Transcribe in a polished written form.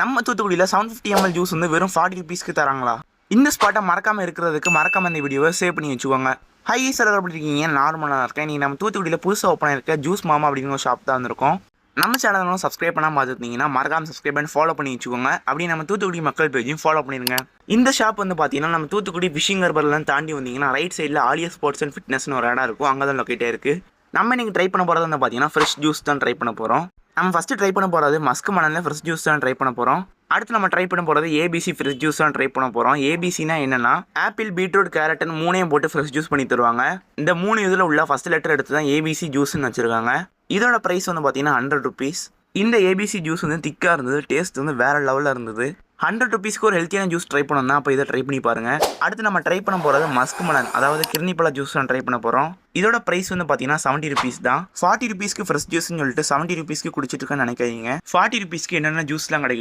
நம்ம தூத்துக்குடியில் 750 ml juice வந்து வெறும் 40 ருபீஸ்க்கு தராங்களா? இந்த ஸ்பாட்டை மறக்காமல் இருக்கிறதுக்கு மறக்காம இந்த வீடியோவை சேவ் பண்ணி வச்சுக்கோங்க. ஹை சார், எப்படி இருக்கீங்க? நார்மலாக இருக்கேன். நீங்கள் நம்ம தூத்துக்குடியில் புதுசாக ஓப்பன் ஆயிருக்க ஜூஸ் மாமா அப்படிங்கிற ஒரு ஷாப் தான் வந்திருக்கோம். நம்ம சேனலும் சப்ஸ்கிரைப் பண்ணாமல் பார்த்துருந்தீங்கன்னா மறக்காம சப்ஸ்கிரைப் பண்ணி ஃபாலோ பண்ணி வச்சுக்கோங்க. அப்படி நம்ம தூத்துக்குடி மக்கள் பேஜையும் ஃபாலோ பண்ணிடுங்க. இந்த ஷாப் வந்து பார்த்தீங்கன்னா நம்ம தூத்துக்குடி ஃபிஷிங் ஹார்பர்லாம் தாண்டி வந்தீங்கன்னா ரைட் சைடில் ஆலியா ஸ்போர்ட்ஸ் அண்ட் ஃபிட்னஸ்னு ஒரு இடம் இருக்கும். அங்கே தான் லொக்கேட் ஆயிருக்கு. நம்ம நீங்கள் ட்ரை பண்ண போகிறது வந்து பார்த்தீங்கன்னா ஃப்ரெஷ் ஜூஸ் தான் ட்ரை பண்ண போகிறோம். நம்ம ஃபஸ்ட்டு ட்ரை பண்ண போகிறது மஸ்க் மலனில் ஃப்ரெஷ் ஜூஸ் தான் ட்ரை பண்ண போகிறோம். அடுத்து நம்ம ட்ரை பண்ண போகிறது ஏபிசி ஃப்ரெஷ் ஜூஸ் தான் ட்ரை பண்ண போகிறோம். ஏபிசினா என்னன்னா ஆப்பிள், பீட்ரூட், கேரட்னு மூணையும் போட்டு ஃப்ரெஷ் ஜூஸ் பண்ணி தருவாங்க. இந்த 3 இதில் உள்ள ஃபஸ்ட் லெட்டர் எடுத்து தான் ஏபிசி ஜூஸ்ன்னு வச்சுருக்காங்க. இதோட ப்ரைஸ் வந்து பார்த்தீங்கன்னா 100 ருபீஸ். இந்த ஏபிசி ஜூஸ் வந்து திக்காக இருந்தது, டேஸ்ட் வந்து வேறு லெவலில் இருந்தது. 100 ருபீஸ்க்கு ஒரு ஹெல்த்தியான ஜூஸ் ட்ரை பண்ணணும்னா அப்போ இதை ட்ரை பண்ணி பாருங்கள். அடுத்து நம்ம ட்ரை பண்ண போகிறது மஸ்க் மலன், அதாவது கிர்னிப்பழ ஜூஸ் தான் ட்ரை பண்ண போகிறோம். இதோட ப்ரைஸ் வந்து பார்த்தீங்கன்னா 70 ருபீஸ் தான். 40 ருபீஸ்க்கு ஃப்ரெஷ் ஜூஸ்ன்னு சொல்லிட்டு 70 ருபீஸ்க்கு குடிச்சிட்டு இருக்கேன்னு நினைக்காதீங்க. 40 ருபீஸ்க்கு என்னென்ன ஜூஸ்லாம் கிடைக்கும்